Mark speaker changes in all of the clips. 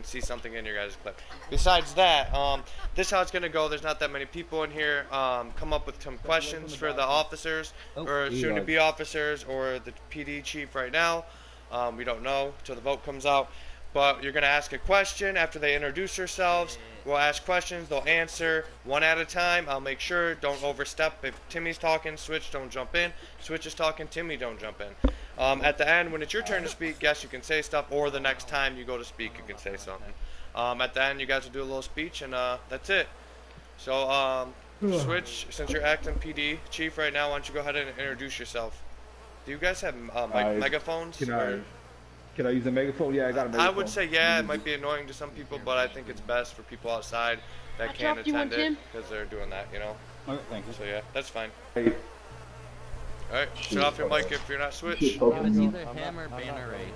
Speaker 1: see something in your guys' clip. Besides that, this is how it's gonna go. There's not that many people in here. Come up with some questions for the officers or soon-to-be officers or the PD chief right now. We don't know till the vote comes out. But you're gonna ask a question after they introduce themselves. We'll ask questions. They'll answer one at a time. I'll make sure don't overstep. If Timmy's talking, Switch, don't jump in. Switch is talking, Timmy, don't jump in. At the end, when it's your turn to speak, yes, you can say stuff, or the next time you go to speak, you can say something. At the end, you guys will do a little speech, and that's it. So, Switch, since you're acting PD chief right now, why don't you go ahead and introduce yourself? Do you guys have megaphones?
Speaker 2: Can I use a megaphone? Yeah, I got a megaphone.
Speaker 1: I would say, yeah, it might be annoying to some people, but I think it's best for people outside that can't attend it because they're doing that, you know?
Speaker 2: Okay, thank you.
Speaker 1: So, yeah, that's fine. Alright, shut off your mic if you're not Switch.
Speaker 3: It's either him or Bannerate.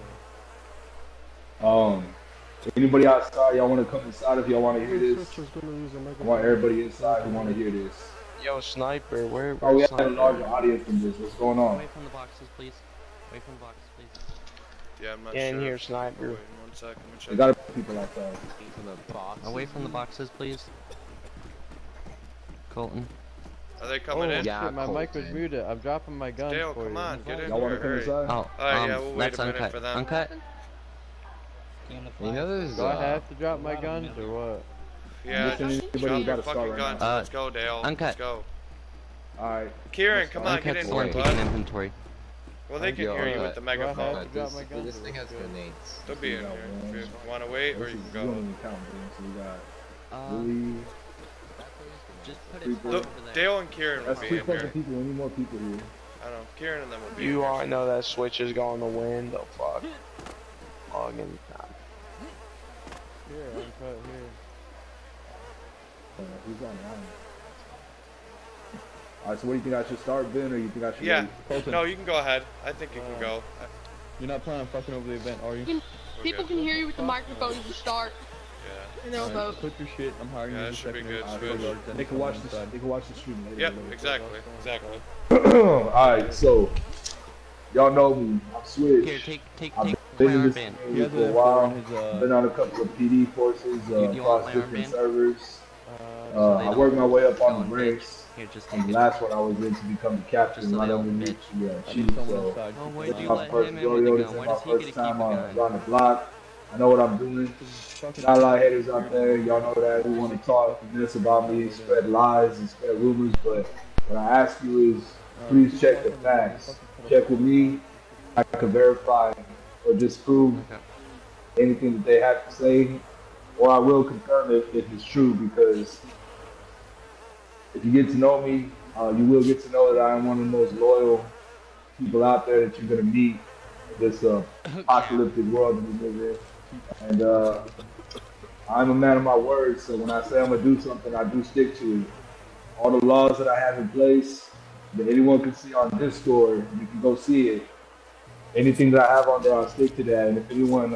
Speaker 2: Anybody outside, y'all want to come inside if y'all want to hear this? I want everybody inside who want to hear this.
Speaker 4: Yo, Sniper, where?
Speaker 2: Oh, we have a larger audience than this. What's going on?
Speaker 3: Away from the boxes, please. Away from the boxes, please.
Speaker 1: Yeah, I'm not
Speaker 4: Get
Speaker 1: sure.
Speaker 4: in here, Sniper.
Speaker 1: Wait, 1 second.
Speaker 2: There gotta be people outside.
Speaker 3: Away from the boxes, please. Colton.
Speaker 1: Are they coming in?
Speaker 5: Yeah, my mic was muted. I'm dropping my gun
Speaker 1: Dale,
Speaker 5: for
Speaker 1: come
Speaker 5: you.
Speaker 1: on, get in
Speaker 2: Y'all want to
Speaker 1: here,
Speaker 2: come inside?
Speaker 3: Oh,
Speaker 1: yeah, we'll wait
Speaker 3: that's
Speaker 1: a minute
Speaker 3: uncut.
Speaker 1: for them.
Speaker 3: Uncut?
Speaker 6: You know there's
Speaker 5: Do I have to drop my guns or what?
Speaker 1: Yeah,
Speaker 2: Listen,
Speaker 1: just
Speaker 2: anybody,
Speaker 1: drop
Speaker 2: you
Speaker 1: your
Speaker 2: gotta start
Speaker 1: fucking
Speaker 2: right
Speaker 1: guns.
Speaker 2: now.
Speaker 1: Let's go, Dale.
Speaker 3: Uncut.
Speaker 1: Let's go.
Speaker 2: Alright.
Speaker 1: Kieran, come on, get
Speaker 3: Uncut's
Speaker 1: in
Speaker 3: the one
Speaker 1: here,
Speaker 3: taking
Speaker 1: bud.
Speaker 3: inventory.
Speaker 1: Well, they can hear you with the
Speaker 5: Do I have
Speaker 1: megaphone.
Speaker 5: to drop my guns
Speaker 6: This
Speaker 5: or
Speaker 6: thing has
Speaker 5: what?
Speaker 6: grenades.
Speaker 1: They'll be in here. If you want to wait, or you can go.
Speaker 2: So we got
Speaker 3: Um,
Speaker 2: Louis.
Speaker 3: just put it
Speaker 1: Look,
Speaker 3: over there.
Speaker 1: Dale and Kieran will
Speaker 2: That's
Speaker 1: be
Speaker 2: two
Speaker 1: in here.
Speaker 2: fucking people. We need more people here.
Speaker 1: I don't know. Kieran and them will be
Speaker 4: You
Speaker 1: in
Speaker 4: already
Speaker 1: here.
Speaker 4: know that Switch is going to win. The fuck. Log in.
Speaker 5: Here, uncut here.
Speaker 2: Who's on the island? Alright, so what do you think I should start, Ben, or you think I should
Speaker 1: Yeah.
Speaker 2: wait?
Speaker 1: No, you can go ahead. I think you can go.
Speaker 5: You're not planning on fucking over the event, are you?
Speaker 7: People can hear you with the microphones to start.
Speaker 1: Yeah.
Speaker 7: And they'll vote.
Speaker 5: Put your shit. I'm hiring
Speaker 1: Yeah,
Speaker 5: you
Speaker 1: that
Speaker 5: in a
Speaker 1: should be
Speaker 5: second.
Speaker 1: good,
Speaker 5: I'll
Speaker 1: Switch.
Speaker 5: go to
Speaker 2: They can watch this. They can watch the stream later.
Speaker 1: Yep, exactly. Exactly.
Speaker 2: Alright, so y'all know me. I'm Switch.
Speaker 3: Here, take
Speaker 2: I've
Speaker 3: my
Speaker 2: been in this
Speaker 3: armband.
Speaker 5: He has
Speaker 2: for a
Speaker 5: an
Speaker 2: while.
Speaker 5: M4 in his,
Speaker 2: I've been on a couple of PD forces
Speaker 3: you want
Speaker 2: across
Speaker 3: my
Speaker 2: different
Speaker 3: armband?
Speaker 2: servers.
Speaker 3: they
Speaker 2: I
Speaker 3: don't
Speaker 2: worked my way up
Speaker 3: go
Speaker 2: on the
Speaker 3: and
Speaker 2: ranks.
Speaker 3: Here, just
Speaker 2: And
Speaker 3: take
Speaker 2: the
Speaker 3: it.
Speaker 2: last one I was in to become the
Speaker 3: Just
Speaker 2: captain
Speaker 3: so
Speaker 2: right
Speaker 3: they don't
Speaker 2: underneath the
Speaker 5: I
Speaker 2: chief.
Speaker 5: need someone
Speaker 2: So
Speaker 5: inside.
Speaker 3: Oh,
Speaker 5: to
Speaker 3: why
Speaker 5: keep
Speaker 3: did
Speaker 5: an
Speaker 3: you
Speaker 5: eye
Speaker 2: my
Speaker 3: let
Speaker 2: first
Speaker 3: him in with
Speaker 2: rodeo.
Speaker 3: the
Speaker 2: This
Speaker 3: gun?
Speaker 2: is
Speaker 3: Why
Speaker 2: my
Speaker 3: does he get to
Speaker 2: first
Speaker 3: keep
Speaker 2: time
Speaker 3: the
Speaker 2: on
Speaker 3: gun?
Speaker 2: around the block. I know what I'm doing. Got a lot of haters out there. Y'all know that who want to talk this about me, spread lies and spread rumors. But what I ask you is, please check the facts. Check with me. I can verify or disprove anything that they have to say, or I will confirm it if it's true. Because if you get to know me, you will get to know that I am one of the most loyal people out there that you're gonna meet in this apocalyptic world that we live in. And I'm a man of my word, so when I say I'm gonna do something, I do stick to it. All the laws that I have in place that anyone can see on Discord, you can go see it. Anything that I have on there, I'll stick to that. And if anyone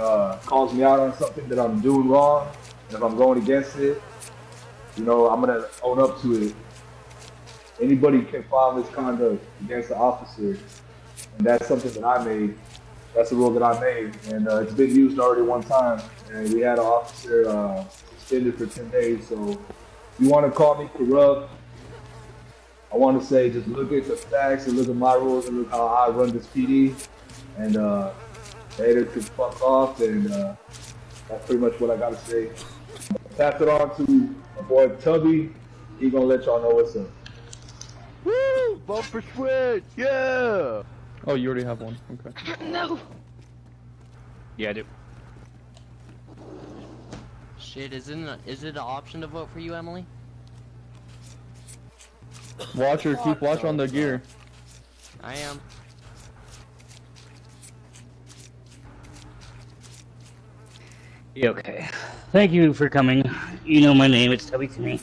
Speaker 2: calls me out on something that I'm doing wrong, and if I'm going against it, you know, I'm gonna own up to it. Anybody can file misconduct against the officer, and that's something that I made. That's a rule that I made, and it's been used already one time. And we had an officer suspended for 10 days. So if you want to call me corrupt, I want to say just look at the facts and look at my rules and look how I run this PD. And haters can fuck off, and that's pretty much what I got to say. Pass it on to my boy Tubby. He gonna let y'all know what's up.
Speaker 5: Woo! Bumper switch! Yeah! Oh, you already have one. Okay.
Speaker 7: No.
Speaker 5: Yeah, I do.
Speaker 3: Shit, is it an option to vote for you, Emily?
Speaker 5: Watch her. Keep watch on the gear.
Speaker 3: I am.
Speaker 8: Okay. Thank you for coming. You know my name. It's Toby Kinney.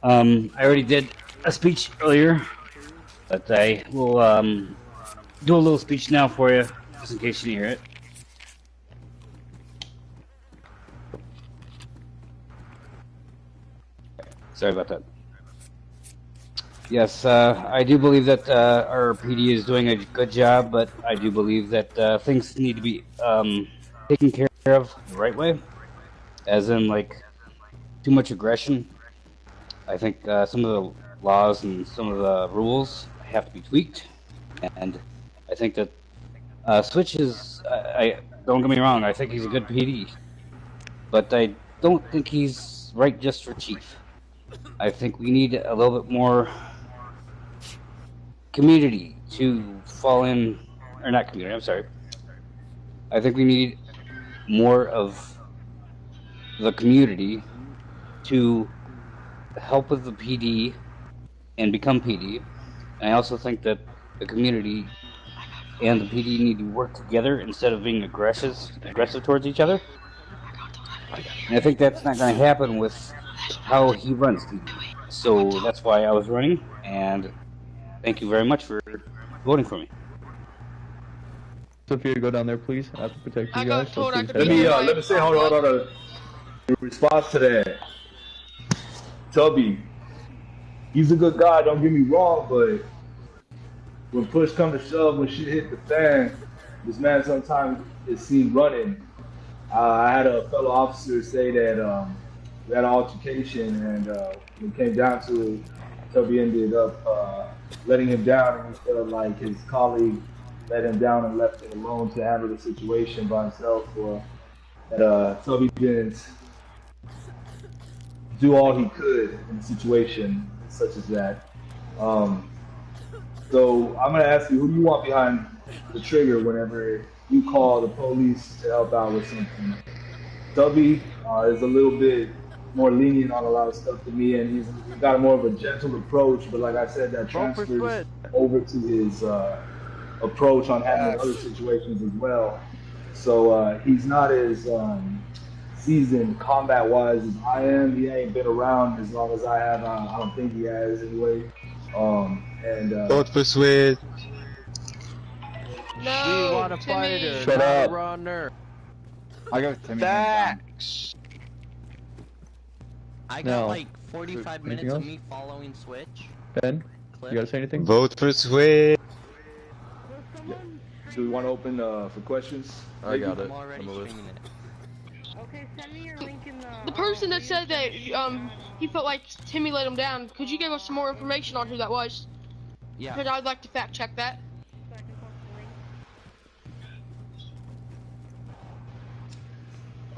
Speaker 8: I already did a speech earlier, but I will do a little speech now for you, just in case you didn't hear it. Sorry about that. Yes, I do believe that our PD is doing a good job, but I do believe that things need to be taken care of. of the right way, as in like too much aggression. I think some of the laws and some of the rules have to be tweaked, and I think that Switch is. I don't get me wrong. I think he's a good PD, but I don't think he's right just for chief. I think we need a little bit more community to fall in, or not community. I'm sorry. I think we need more of the community to help with the PD and become PD. And I also think that the community and the PD need to work together instead of being aggressive towards each other. And I think that's not going to happen with how he runs PD. So that's why I was running, and thank you very much for voting for me.
Speaker 5: Sophia, go down there, please. I have to protect you
Speaker 7: I
Speaker 5: guys.
Speaker 7: got told I could
Speaker 2: Let
Speaker 7: be
Speaker 2: me
Speaker 7: here
Speaker 2: let me say hold on. In response to that, Tubby, he's a good guy. Don't get me wrong, but when push comes to shove, when shit hit the fan, this man sometimes is seen running. I had a fellow officer say that we had an altercation, and when it came down to it, Tubby ended up letting him down, and he felt like his colleague let him down and left him alone to handle the situation by himself. Or that Tubby didn't do all he could in a situation such as that. So I'm gonna ask you, who do you want behind the trigger whenever you call the police to help out with something? Tubby is a little bit more lenient on a lot of stuff to me, and he's got a more of a gentle approach. But like I said, that transfers over to his approach on handling other situations as well. So he's not as seasoned combat-wise as I am. He ain't been around as long as I have. I don't think he has anyway.
Speaker 9: Don't persuade.
Speaker 7: No,
Speaker 6: We want a
Speaker 7: Timmy.
Speaker 6: fighter,
Speaker 5: Shut
Speaker 6: not
Speaker 5: up.
Speaker 6: a runner.
Speaker 10: I got Timmy.
Speaker 9: Facts.
Speaker 3: I got
Speaker 5: No.
Speaker 3: like 45
Speaker 5: Anything
Speaker 3: minutes of
Speaker 5: else?
Speaker 3: me following Switch.
Speaker 5: Ben,
Speaker 3: Clip.
Speaker 5: you gotta say anything?
Speaker 9: Vote persuade.
Speaker 2: Do we want to open for questions?
Speaker 5: I got it.
Speaker 3: I'm already
Speaker 5: I'm a list.
Speaker 3: streaming it.
Speaker 11: Okay, send me your link in the.
Speaker 7: The person that said that he felt like Timmy let him down, could you give us some more information on who that was?
Speaker 3: Yeah.
Speaker 7: Because I'd like to fact check that.
Speaker 11: So I can post the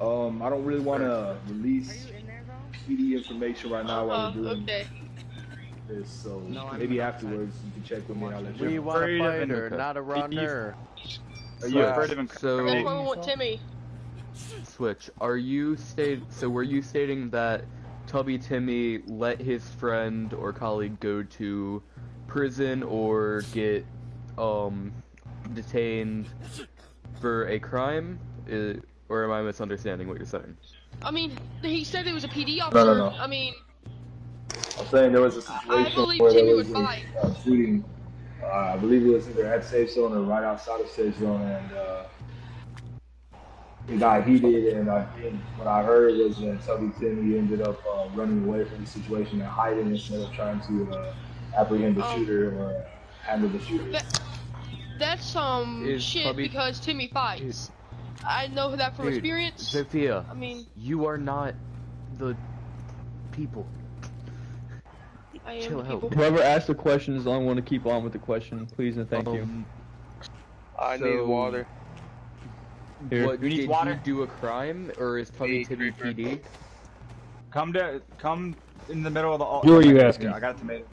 Speaker 11: link.
Speaker 2: I don't really want to
Speaker 11: Are
Speaker 2: release
Speaker 11: you in there though?
Speaker 2: PD information right now while we're doing
Speaker 7: Okay.
Speaker 2: this, so
Speaker 3: No, I'm
Speaker 2: maybe
Speaker 3: not.
Speaker 2: afterwards you can check with me and I'll let you
Speaker 6: We
Speaker 2: know.
Speaker 6: want a
Speaker 10: Afraid of
Speaker 6: fighter,
Speaker 10: him.
Speaker 6: not a runner.
Speaker 10: Are you afraid of him?
Speaker 1: So,
Speaker 7: That's why we want Timmy.
Speaker 1: Switch, are you were you stating that Tubby Timmy let his friend or colleague go to prison or get detained for a crime? Or am I misunderstanding what you're saying?
Speaker 7: I mean, he said he was a PD officer.
Speaker 2: No.
Speaker 7: I mean,
Speaker 2: I'm saying there was a
Speaker 7: I
Speaker 2: situation
Speaker 7: believe
Speaker 2: where there
Speaker 7: Timmy
Speaker 2: was
Speaker 7: would fight.
Speaker 2: a shooting. I believe it was either at Safe Zone or right outside of Safe Zone, and it got heated. And I think what I heard was that Tubby Timmy ended up running away from the situation and hiding instead of trying to apprehend the shooter or handle the shooter.
Speaker 7: That's
Speaker 1: Is
Speaker 7: shit
Speaker 1: Tubby-
Speaker 7: because Timmy fights. I know that from
Speaker 1: Dude,
Speaker 7: experience.
Speaker 1: Sophia,
Speaker 7: I mean,
Speaker 1: you are not the people.
Speaker 7: I am
Speaker 1: Chill
Speaker 7: the
Speaker 1: out.
Speaker 7: people.
Speaker 5: Whoever asked the question is the only one to keep on with the question, please and thank you.
Speaker 4: I need water.
Speaker 5: Here.
Speaker 1: What,
Speaker 10: Who needs
Speaker 1: did
Speaker 10: water?
Speaker 1: he do a crime, or is Tubby Timmy PD?
Speaker 10: Come in the middle of the.
Speaker 8: Who are you asking?
Speaker 10: I got a tomato.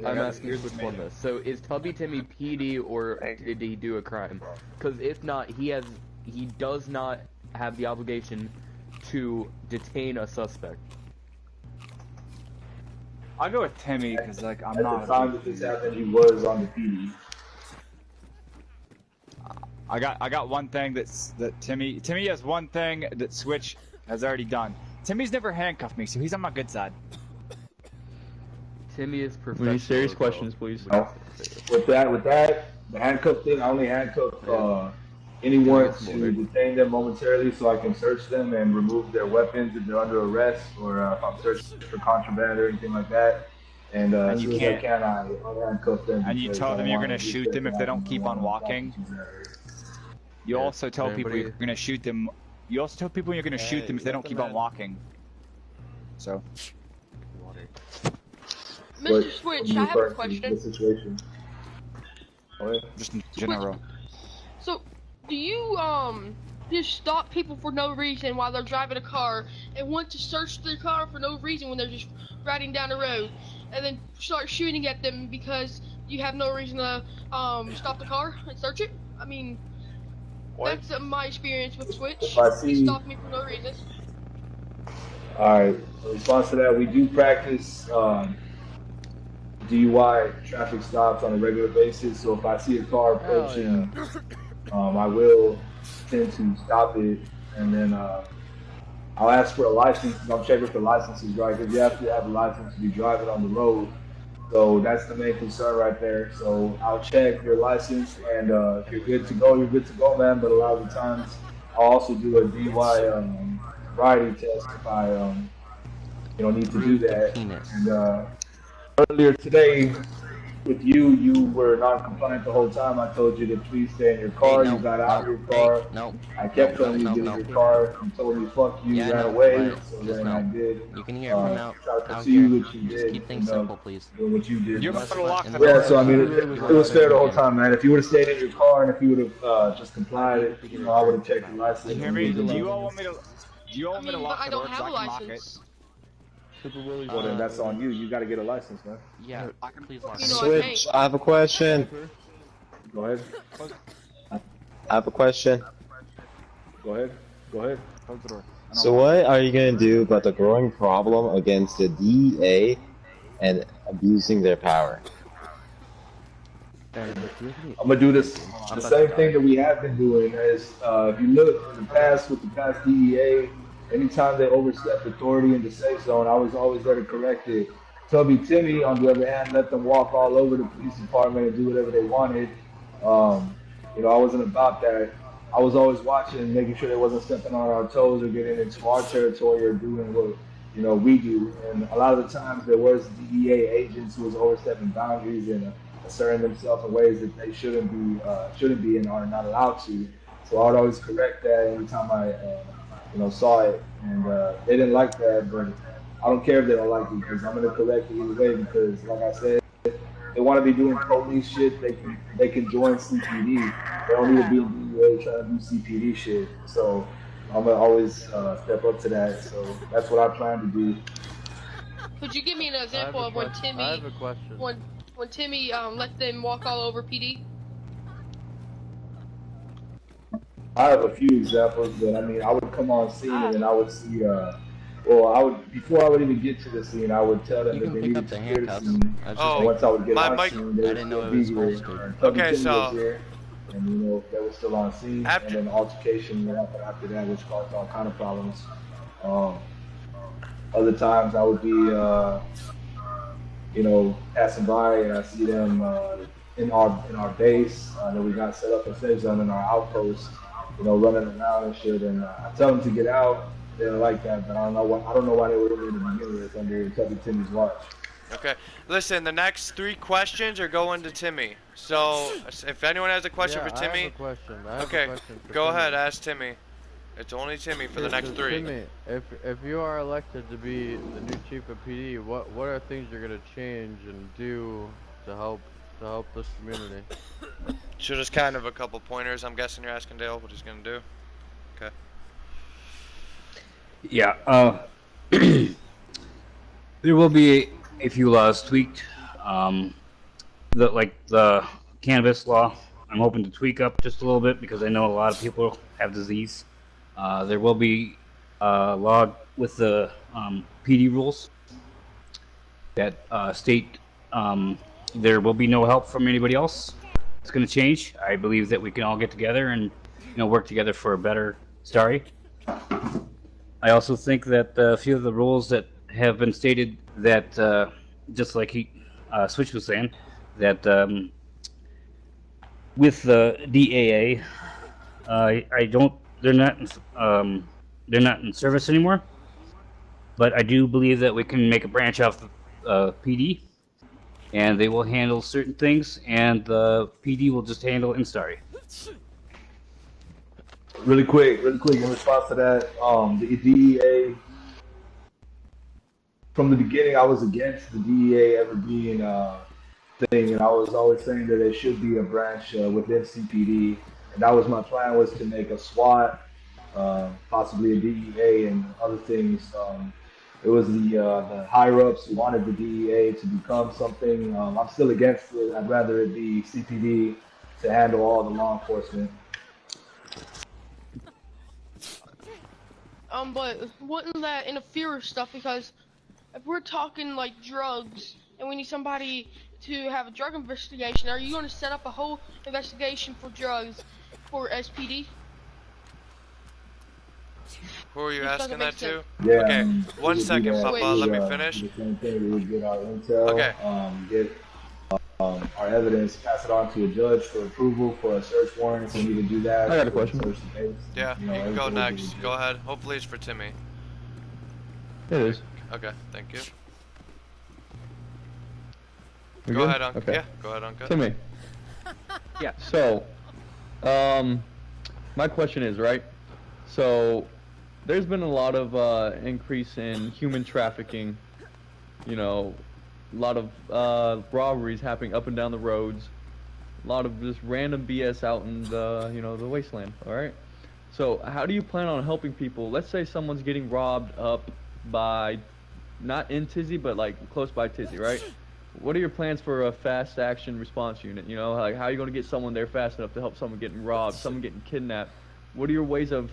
Speaker 1: I'm asking Switch on this. So is Tubby Timmy PD, or did he do a crime? Because if not, he does not have the obligation to detain a suspect.
Speaker 10: I'll go with Timmy because I'm
Speaker 2: At
Speaker 10: not.
Speaker 2: the time that this happened, he was on the PD.
Speaker 10: I got one thing that Timmy has one thing that Switch has already done. Timmy's never handcuffed me, so he's on my good side.
Speaker 1: Timmy is professional.
Speaker 5: We need serious
Speaker 1: as well.
Speaker 5: questions, please.
Speaker 2: With that, the handcuff thing, I only handcuff anyone to detain them momentarily so I can search them and remove their weapons if they're under arrest or if I'm searching for contraband or anything like that. And as
Speaker 10: you
Speaker 2: soon as I
Speaker 10: can't-
Speaker 2: can, I handcuff them.
Speaker 10: And you
Speaker 2: because
Speaker 10: tell
Speaker 2: I
Speaker 10: them
Speaker 2: don't
Speaker 10: you're
Speaker 2: want
Speaker 10: gonna
Speaker 2: to
Speaker 10: shoot
Speaker 2: get
Speaker 10: them if they don't
Speaker 2: them
Speaker 10: keep on walking. You
Speaker 1: Yeah,
Speaker 10: also tell people
Speaker 1: everybody-
Speaker 10: you're gonna shoot them. you also tell people you're gonna shoot them if they don't keep on walking. So.
Speaker 7: Mr. Switch, I have a question.
Speaker 2: Situation.
Speaker 10: Just in general.
Speaker 7: So, do you just stop people for no reason while they're driving a car and want to search their car for no reason when they're just riding down the road, and then start shooting at them because you have no reason to stop the car and search it? I mean, that's my experience with Switch. He stopped me for no reason.
Speaker 2: Alright, in response to that, we do practice DUI traffic stops on a regular basis. So if I see a car approaching, I will tend to stop it, and then I'll ask for a license. I'll check if the license is right, because you have to have a license to be driving on the road. So that's the main concern right there. So I'll check your license, and if you're good to go, you're good to go, man. But a lot of the times, I'll also do a DUI sobriety test if I need to do that. And earlier today, with you were non-compliant the whole time. I told you to please stay in your car. You got out of your car. I kept telling you to get in your car. You told me fuck you, ran away. So then I did.
Speaker 3: You can hear from out
Speaker 2: here.
Speaker 3: here.
Speaker 2: What you did,
Speaker 3: Just keep things simple, please.
Speaker 2: What you did.
Speaker 10: You're gonna lock the door.
Speaker 2: Yeah, so I mean, it was fair the whole time, man. If you would have stayed in your car and if you would have just complied, I would have checked your license.
Speaker 10: You hear me? Do you all want me to? Do you all want me to lock the door?
Speaker 7: I don't have a license.
Speaker 2: Well, then that's on you. You got to get a license, man.
Speaker 3: Yeah, please lock
Speaker 7: it.
Speaker 9: Switch, I have a question.
Speaker 2: Go ahead.
Speaker 9: I have a question.
Speaker 2: Go ahead.
Speaker 10: Close the door.
Speaker 9: So what are you going to do about the growing problem against the DEA and abusing their power?
Speaker 2: I'm gonna do this. The same thing that we have been doing is, if you look in the past with the past DEA, anytime they overstepped authority in the safe zone, I was always there to correct it. Toby Timmy, on the other hand, let them walk all over the police department and do whatever they wanted. I wasn't about that. I was always watching, making sure they wasn't stepping on our toes or getting into our territory or doing what we do. And a lot of the times there was DEA agents who was overstepping boundaries and asserting themselves in ways that they shouldn't be and are not allowed to. So I would always correct that anytime I saw it, and they didn't like that, but I don't care if they don't like it, because I'm gonna correct it either way, because like I said, they want to be doing police shit, they can join CPD. They don't need to be in DUA trying to do CPD shit. So I'm gonna always step up to that. So that's what I plan to do.
Speaker 7: Could you give me an example of when Timmy?
Speaker 5: I have a question.
Speaker 7: When Timmy let them walk all over PD?
Speaker 2: I have a few examples, but I mean, I would come on scene and then I would see, before I would even get to the scene, I would tell them that they needed to clear the scene.
Speaker 1: Oh,
Speaker 2: once I would get on
Speaker 1: mic.
Speaker 2: scene, they
Speaker 3: I didn't know
Speaker 2: would
Speaker 3: it was
Speaker 2: be here.
Speaker 3: supposed
Speaker 1: Okay, so.
Speaker 2: And they were still on scene, and then altercation happened after that, which caused all kind of problems. Other times I would be, passing by and I see them in our base that we got set up a safe zone in our outpost, running around and shit. And I tell them to get out. They don't like that, but I don't know why they were in the beginning with under Tubby Timmy's watch.
Speaker 1: Okay, listen. The next 3 questions are going to Timmy. So if anyone has a question for Timmy,
Speaker 5: I have a question.
Speaker 1: Okay, go ahead. Ask Timmy. It's only Timmy for the next 3.
Speaker 5: Timmy, if you are elected to be the new chief of PD, what are things you're gonna change and do to help this community?
Speaker 1: So just kind of a couple pointers. I'm guessing you're asking Dale what he's gonna do. Okay.
Speaker 8: Yeah. There will be a few laws tweaked. The cannabis law, I'm hoping to tweak up just a little bit because I know a lot of people have disease. There will be a law with the PD rules that state there will be no help from anybody else. It's going to change. I believe that we can all get together and work together for a better story. I also think that a few of the rules that have been stated that, just like Switch was saying, that with the DAA, they're not in service anymore. But I do believe that we can make a branch off the PD, and they will handle certain things, and the PD will just handle Instari.
Speaker 2: Really quick, in response to that, the DEA, from the beginning, I was against the DEA ever being a thing, and I was always saying that there should be a branch within CPD, and that was my plan, was to make a SWAT, possibly a DEA and other things. It was the higher ups who wanted the DEA to become something. I'm still against it. I'd rather it be CPD to handle all the law enforcement.
Speaker 7: But wouldn't that interfere with stuff? Because if we're talking like drugs and we need somebody to have a drug investigation, are you going to set up a whole investigation for drugs for SPD?
Speaker 1: Who are you asking that to?
Speaker 2: Yeah,
Speaker 1: Okay,
Speaker 2: we
Speaker 1: one
Speaker 2: would do
Speaker 1: second,
Speaker 2: that.
Speaker 1: Papa.
Speaker 2: We
Speaker 1: Let
Speaker 2: would,
Speaker 1: me finish.
Speaker 2: do the same thing. We would get our intel,
Speaker 1: Okay.
Speaker 2: Get our evidence, pass it on to a judge for approval for a search warrant if we need to do that.
Speaker 5: I got a question.
Speaker 2: Search the case.
Speaker 1: Yeah,
Speaker 2: You know,
Speaker 1: you can go
Speaker 2: everything we
Speaker 1: next.
Speaker 2: do.
Speaker 1: Go ahead. Hopefully it's for Timmy.
Speaker 5: It is.
Speaker 1: Okay, thank you.
Speaker 5: We
Speaker 1: Go
Speaker 5: good?
Speaker 1: ahead, Uncle.
Speaker 5: Okay.
Speaker 1: Yeah, go ahead, Uncle.
Speaker 5: Timmy.
Speaker 10: Yeah.
Speaker 5: So, my question is, right? So, there's been a lot of increase in human trafficking. You know, a lot of robberies happening up and down the roads. A lot of just random BS out in the, the wasteland. All right. So, how do you plan on helping people? Let's say someone's getting robbed up by, not in Tizzy, but like close by Tizzy, right? What are your plans for a fast action response unit? You know, like how are you going to get someone there fast enough to help someone getting robbed, someone getting kidnapped? What are your ways of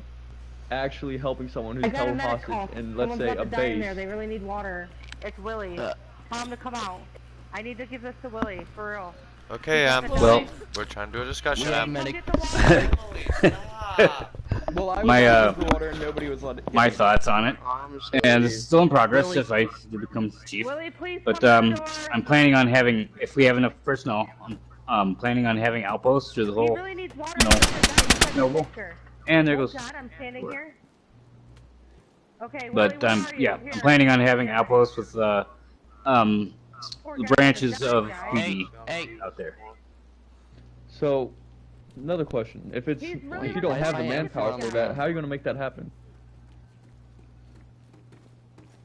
Speaker 5: actually helping someone who's held hostage in, let's say, a base?
Speaker 11: They really need water. It's Willie. Tell him to come out. I need to give this to Willie, for real.
Speaker 1: Okay,
Speaker 7: Well,
Speaker 1: we're trying to do a discussion.
Speaker 8: My thoughts on it, and this is still in progress if I do become chief.
Speaker 11: Willie, please
Speaker 8: But
Speaker 11: come to the door.
Speaker 8: I'm planning on having, if we have enough personnel, I'm planning on having outposts through the
Speaker 11: He
Speaker 8: whole,
Speaker 11: really needs water.
Speaker 8: Noble. And there goes.
Speaker 11: God, I'm standing here. Okay,
Speaker 8: But
Speaker 11: Willie, where are you?
Speaker 8: yeah,
Speaker 11: Here.
Speaker 8: I'm planning on having outposts with the branches of PD out there.
Speaker 5: So, another question: if it's if you don't have the manpower for that, how are you going to make that happen?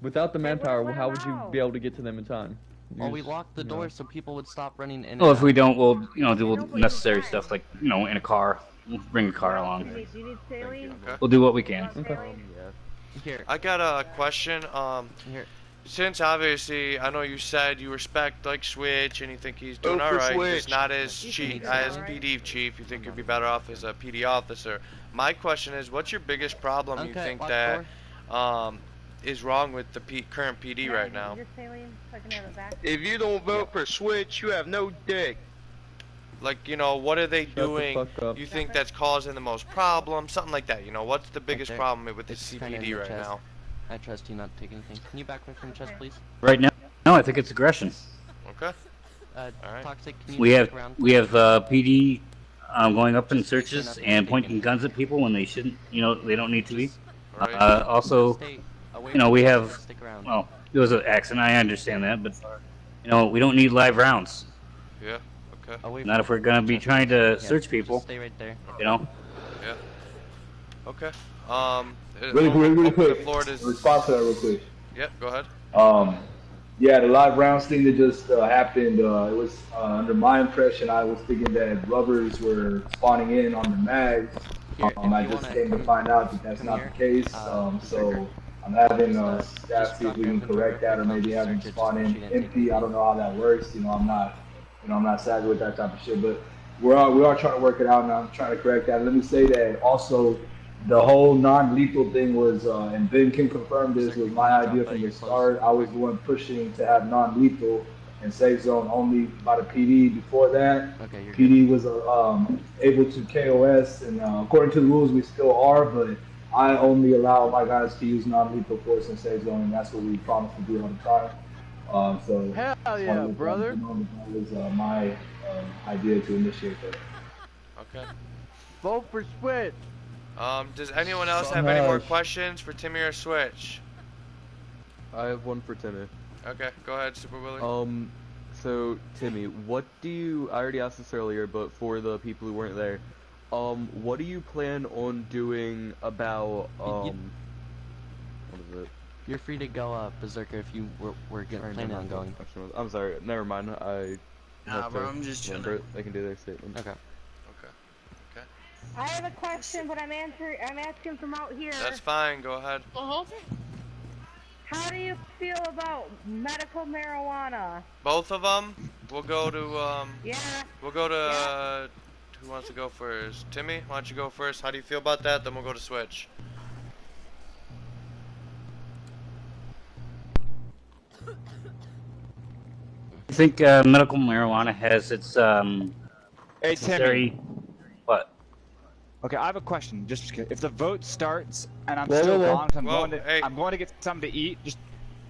Speaker 5: Without the manpower, how would you be able to get to them in time?
Speaker 3: Well, we locked the door so people would stop running in.
Speaker 8: Well, if we don't, we'll do necessary stuff like in a car. We'll bring a car along.
Speaker 11: Do you need saline?
Speaker 8: We'll do what we can.
Speaker 3: Here.
Speaker 1: I got a question.
Speaker 3: Here.
Speaker 1: Since obviously I know you said you respect like Switch and you think he's doing alright, just not as chief, as PD chief. You think you'd be better off as a PD officer. My question is, what's your biggest problem you think that is wrong with the current PD right now?
Speaker 11: If
Speaker 4: you don't vote for Switch, you have no dick.
Speaker 1: Like, what are they
Speaker 5: Shut the
Speaker 1: doing?
Speaker 5: fuck up.
Speaker 1: You think that's causing the most problems? Something like that. What's the biggest
Speaker 3: Okay.
Speaker 1: problem with the
Speaker 3: It's kinda in
Speaker 1: CPD
Speaker 3: your
Speaker 1: right
Speaker 3: chest.
Speaker 1: now?
Speaker 3: I trust you not to take anything. Can you back me from the chest, please?
Speaker 8: Right now, no, I think it's aggression.
Speaker 1: Okay. Alright.
Speaker 3: Toxic, can you stick around?
Speaker 8: We have PD going up in searches and pointing guns at people when they shouldn't. They don't need to be.
Speaker 1: Right.
Speaker 8: Also,
Speaker 3: Stay away
Speaker 8: we
Speaker 3: from
Speaker 8: have.
Speaker 3: the stick around.
Speaker 8: Well, it was an accident. I understand that, but we don't need live rounds.
Speaker 1: Yeah. Okay.
Speaker 3: Away
Speaker 8: Not
Speaker 3: from
Speaker 8: if we're gonna be
Speaker 3: chest.
Speaker 8: trying to
Speaker 3: Yeah,
Speaker 8: search
Speaker 3: just
Speaker 8: people.
Speaker 3: Stay right there.
Speaker 1: Yeah. Okay.
Speaker 2: Really
Speaker 1: open
Speaker 2: quick.
Speaker 1: the floor to...
Speaker 2: Response to that real quick.
Speaker 1: Yep, go ahead.
Speaker 2: Yeah, the live rounds thing that just happened, it was under my impression, I was thinking that rubbers were spawning in on the mags.
Speaker 3: Here, if
Speaker 2: I
Speaker 3: you
Speaker 2: just
Speaker 3: wanna
Speaker 2: came to find out that that's
Speaker 3: come
Speaker 2: not
Speaker 3: here,
Speaker 2: the case. So I'm having staff
Speaker 3: just
Speaker 2: see if
Speaker 3: drop
Speaker 2: we
Speaker 3: your
Speaker 2: can
Speaker 3: inventory
Speaker 2: correct that, or
Speaker 3: real quick,
Speaker 2: maybe have them
Speaker 3: search it,
Speaker 2: spawn
Speaker 3: just
Speaker 2: in
Speaker 3: so she didn't
Speaker 2: empty. I don't know how that works. I'm not savvy with that type of shit, but we are trying to work it out, and I'm trying to correct that. Let me say that also, the whole non-lethal thing was, and Ben can confirm this, was my idea from the start. I was the one pushing to have non-lethal and safe zone only by the PD. Before that,
Speaker 3: Okay, you're
Speaker 2: PD was able to KOS, and according to the rules, we still are, but I only allow my guys to use non-lethal force and safe zone, and that's what we promise to do all the time. So
Speaker 5: Hell yeah, brother.
Speaker 2: That was my idea to initiate that.
Speaker 1: Okay.
Speaker 5: Vote for Switch.
Speaker 1: Does anyone else have any more questions for Timmy or Switch?
Speaker 12: I have one for Timmy.
Speaker 1: Okay, go ahead, Super Willie.
Speaker 12: So Timmy, what do you? I already asked this earlier, but for the people who weren't there, What do you plan on doing about, what is it?
Speaker 3: You're free to go, Berserker, if you were planning on going.
Speaker 12: I'm sorry, never mind. I have
Speaker 13: bro,
Speaker 12: to
Speaker 13: I'm just chilling.
Speaker 12: remember it. They can do their statement.
Speaker 3: Okay.
Speaker 11: I have a question, but I'm asking from out here.
Speaker 1: That's fine. Go ahead.
Speaker 11: How do you feel about medical marijuana?
Speaker 1: Both of them. We'll go to
Speaker 11: Yeah.
Speaker 1: We'll go to who wants to go first? Timmy, why don't you go first? How do you feel about that? Then we'll go to Switch.
Speaker 8: I think medical marijuana has its
Speaker 10: Hey,
Speaker 8: necessary.
Speaker 10: Timmy.
Speaker 8: What?
Speaker 10: Okay, I have a question. Just if the vote starts and I'm
Speaker 8: Whoa,
Speaker 10: still
Speaker 8: whoa, whoa.
Speaker 10: gone, I'm
Speaker 1: Whoa,
Speaker 10: going to
Speaker 1: hey.
Speaker 10: I'm going to get something to eat.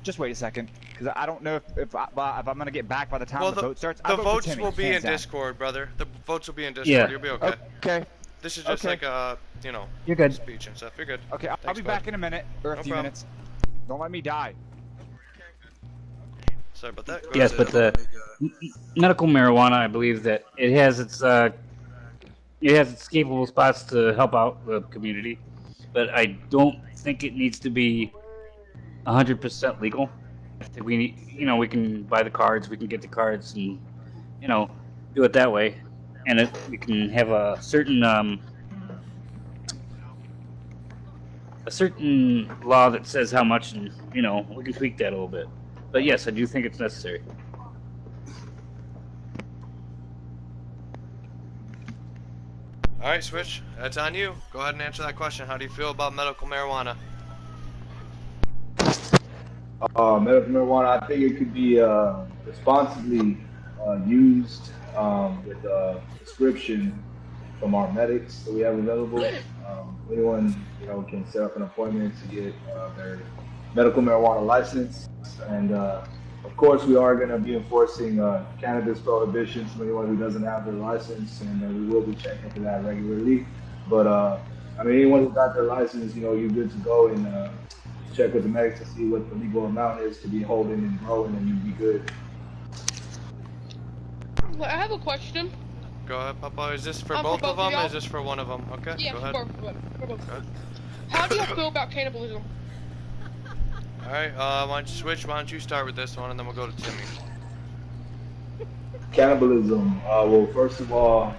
Speaker 10: Just wait a second, because I don't know if I'm gonna get back by the time
Speaker 1: Well,
Speaker 10: the vote starts.
Speaker 1: the
Speaker 10: I'll vote for
Speaker 1: votes
Speaker 10: Timmy,
Speaker 1: will be in
Speaker 10: hands down.
Speaker 1: Discord, brother. The votes will be in Discord.
Speaker 8: Yeah.
Speaker 1: You'll be okay.
Speaker 10: Okay.
Speaker 1: This is just
Speaker 10: Okay.
Speaker 1: like a, you know,
Speaker 8: You're good.
Speaker 1: speech and stuff. You're good.
Speaker 10: Okay, I'll
Speaker 1: Thanks,
Speaker 10: be
Speaker 1: bud.
Speaker 10: back in a minute or a
Speaker 1: No
Speaker 10: few
Speaker 1: problem.
Speaker 10: minutes. Don't let me die.
Speaker 1: Sorry about that. Go
Speaker 8: Yes,
Speaker 1: ahead.
Speaker 8: but the medical marijuana, I believe that it has its capable spots to help out the community, but I don't think it needs to be 100% legal. I think we need, we can buy the cards, we can get the cards, and do it that way, and we can have a certain law that says how much, and we can tweak that a little bit. But yes, I do think it's necessary.
Speaker 1: All right, Switch. That's on you. Go ahead and answer that question. How do you feel about medical marijuana?
Speaker 2: Medical marijuana, I think it could be responsibly used with a prescription from our medics that we have available. Anyone, can set up an appointment to get their medical marijuana license. And of course, we are going to be enforcing cannabis prohibitions for anyone who doesn't have their license, and we will be checking for that regularly. But anyone who got their license, you're good to go and check with the medics to see what the legal amount is to be holding and growing, and you'd be good.
Speaker 7: I have a question.
Speaker 1: Go ahead, Papa. Is this for
Speaker 7: For
Speaker 1: both of
Speaker 7: both of
Speaker 1: them, or
Speaker 7: y'all.
Speaker 1: is this for one of them? Okay,
Speaker 7: Yeah,
Speaker 1: go ahead.
Speaker 7: for both.
Speaker 1: Go ahead.
Speaker 7: How do you feel about cannibalism?
Speaker 1: All right, why don't you Switch? Why don't you start with this one, and then we'll go to Timmy.
Speaker 2: Cannibalism. Well, first of all,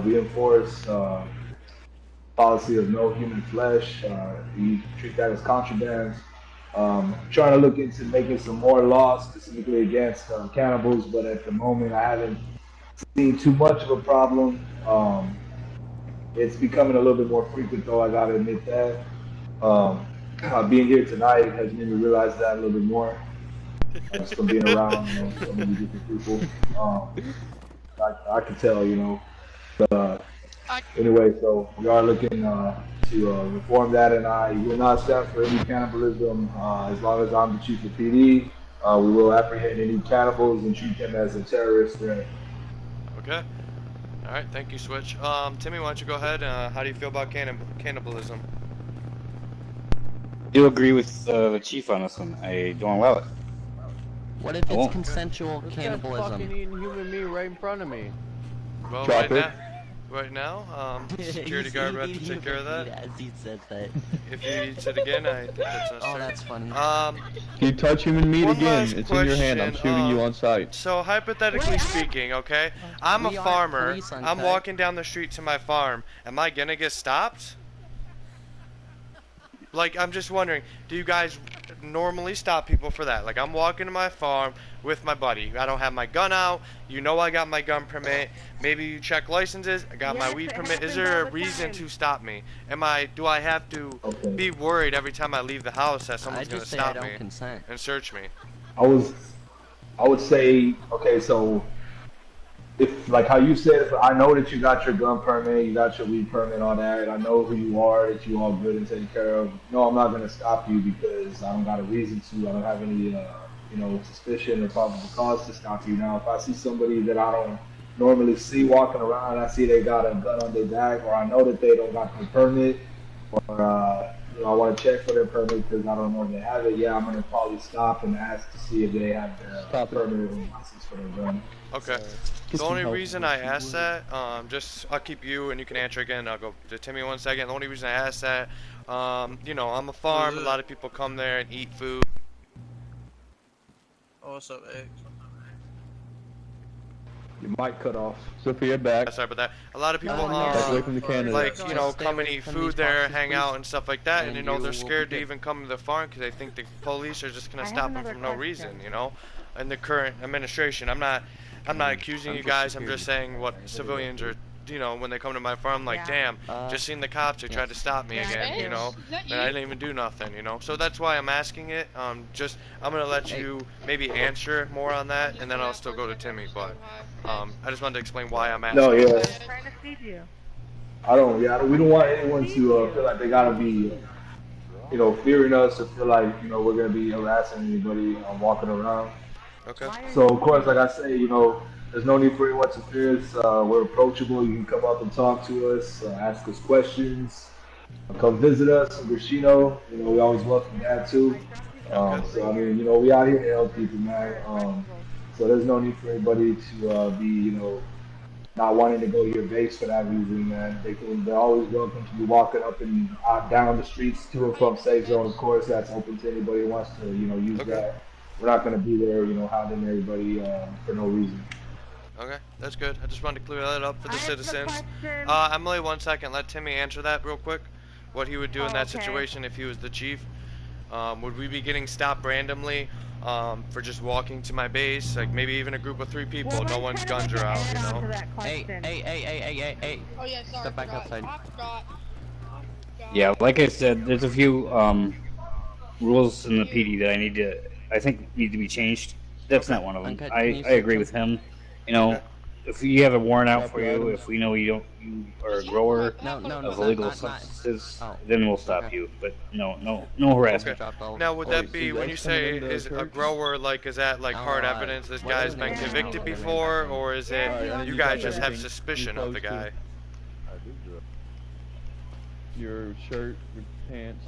Speaker 2: we enforce policy of no human flesh. We treat that as contraband. Trying to look into making some more laws specifically against cannibals, but at the moment I haven't seen too much of a problem. It's becoming a little bit more frequent, though. I gotta admit that. Being here tonight has made me realize that a little bit more. Just from being around, so many different people. I can tell, But anyway, so we are looking to reform that, and I will not stand for any cannibalism as long as I'm the chief of PD. We will apprehend any cannibals and treat them as a terrorist threat.
Speaker 1: Okay. All right. Thank you, Switch. Timmy, why don't you go ahead? How do you feel about cannibalism?
Speaker 8: I do agree with the chief on this one. I don't allow it.
Speaker 3: What if it's
Speaker 8: won't.
Speaker 3: consensual
Speaker 12: This guy's
Speaker 3: cannibalism?
Speaker 12: fucking eating human meat right in front of me.
Speaker 1: Well,
Speaker 5: Drop it.
Speaker 1: right now, security guard will have to take care of that.
Speaker 3: As he said that.
Speaker 1: If he eats it again, I think that's necessary.
Speaker 3: Oh, that's funny.
Speaker 5: If you touch human meat
Speaker 1: One
Speaker 5: again,
Speaker 1: last
Speaker 5: it's in your hand. I'm
Speaker 1: question,
Speaker 5: shooting you on sight.
Speaker 1: So hypothetically speaking, okay, I'm a
Speaker 3: We aren't
Speaker 1: farmer.
Speaker 3: police on
Speaker 1: I'm
Speaker 3: cut.
Speaker 1: walking down the street to my farm. Am I gonna get stopped? Like, I'm just wondering, do you guys normally stop people for that? Like, I'm walking to my farm with my buddy. I don't have my gun out. You know I got my gun permit. Maybe you check licenses. I got my
Speaker 11: Yes,
Speaker 1: weed
Speaker 11: it
Speaker 1: permit. Is
Speaker 11: happens
Speaker 1: there
Speaker 11: all
Speaker 1: a
Speaker 11: the
Speaker 1: reason
Speaker 11: time.
Speaker 1: to stop me? Do I have to be worried every time I leave the house that
Speaker 3: I
Speaker 1: someone's gonna
Speaker 3: just say I
Speaker 1: stop
Speaker 3: don't
Speaker 1: me
Speaker 3: consent.
Speaker 1: and search me?
Speaker 2: I would say, okay, so if, like how you said, I know that you got your gun permit, you got your weed permit, all that. I know who you are, that you all good and taken care of. No, I'm not gonna stop you because I don't got a reason to. I don't have any, suspicion or probable cause to stop you. Now, if I see somebody that I don't normally see walking around, I see they got a gun on their back, or I know that they don't got the permit, or you know, I want to check for their permit because I don't know if they have it. Yeah, I'm gonna probably stop and ask to see if they have the permit and license for their gun.
Speaker 1: Okay. The only reason I asked that, just I'll keep you and you can answer again. I'll go to Timmy 1 second. The only reason I asked that, you know, I'm a farm. A lot of people come there and eat food.
Speaker 13: Oh, what's up, X?
Speaker 2: Your mic cut off.
Speaker 5: Sophia, back.
Speaker 1: Sorry about that. A lot of people,
Speaker 5: back away from the Canada.
Speaker 1: like, you know, come and eat food there, hang out and stuff like that, and, you know,
Speaker 3: you
Speaker 1: they're
Speaker 3: will
Speaker 1: scared
Speaker 3: be
Speaker 1: to
Speaker 3: good.
Speaker 1: even come to the farm because they think the police are just gonna stop them for no reason, you know. And the current administration, I'm not accusing you guys. I'm just saying what civilians are, you know, when they come to my farm, like, damn, just seen the cops, they tried to stop me again, you know, and I didn't even do nothing, you know. So that's why I'm asking it. Just I'm gonna let you maybe answer more on that, and then I'll still go to Timmy. But I just wanted to explain why I'm asking.
Speaker 2: No, yeah.
Speaker 11: I'm trying to feed you.
Speaker 2: We don't want anyone to feel like they gotta be, you know, fearing us or feel like, you know, we're gonna be harassing anybody walking around.
Speaker 1: Okay.
Speaker 2: So of course, like I say, you know, there's no need for anyone to fear us. We're approachable. You can come up and talk to us, ask us questions, come visit us in Grishino. You know, we always welcome that too. So I mean, you know, we out here to help people, man. So there's no need for anybody to be, you know, not wanting to go to your base for that reason, man. They're always welcome to be walking up and down the streets to and from safe zone. Of course, that's open to anybody who wants to, you know, use that. We're not going to be there, you know, hounding everybody for no reason.
Speaker 1: Okay, that's good. I just wanted to clear that up for the citizens.
Speaker 11: Question.
Speaker 1: Emily, 1 second. Let Timmy answer that real quick. What he would do in that situation if he was the chief. Would we be getting stopped randomly for just walking to my base? Like maybe even a group of 3 people. No one's guns are out, you know?
Speaker 3: Hey.
Speaker 7: Oh yeah, sorry.
Speaker 3: Step back outside.
Speaker 7: I forgot.
Speaker 8: Yeah, like I said, there's a few rules in the PD that I think need to be changed. That's not one of them.
Speaker 3: Uncut,
Speaker 8: I agree with him. You know, if you have a warrant out for you, if we know you are a grower of illegal substances, then we'll stop you. But no harassment.
Speaker 1: Now would that be, when you say is a grower, like, is that like hard evidence this guy's been convicted before, or is it you guys just have suspicion of the guy?
Speaker 5: Your shirt, your pants.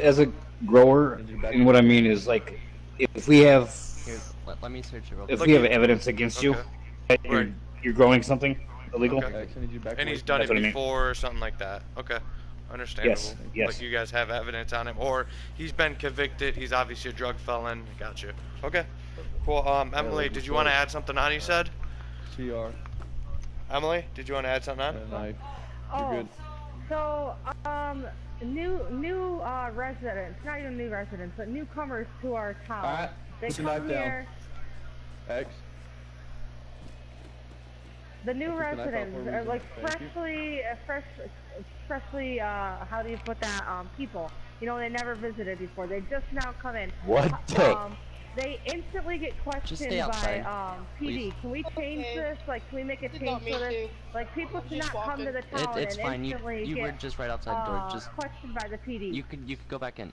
Speaker 8: As a grower, and what I mean is like, if we have
Speaker 3: let me search it real
Speaker 8: if
Speaker 3: quick.
Speaker 8: we have evidence against you that you're growing something illegal,
Speaker 1: and he's done it before or something like that. Okay, understandable.
Speaker 8: Yes.
Speaker 1: Like you guys have evidence on him, or he's been convicted. He's obviously a drug felon. Gotcha. Okay, cool. Emily, did you want to add something on? You said.
Speaker 5: CR.
Speaker 1: Emily, did you want to add something on?
Speaker 11: You're good. So, new residents, not even new residents, but newcomers to our town. They come here.
Speaker 5: X.
Speaker 11: The new residents are like freshly, how do you put that? People. You know, they never visited before. They just now come in.
Speaker 8: What the?
Speaker 11: They instantly get questioned by PD. Can we change this? Like, can we make a change for this? Like, people should not come to the town
Speaker 3: It's
Speaker 11: and
Speaker 3: fine.
Speaker 11: instantly
Speaker 3: You were just right outside the door. Just
Speaker 11: questioned by the PD.
Speaker 3: You could go back in.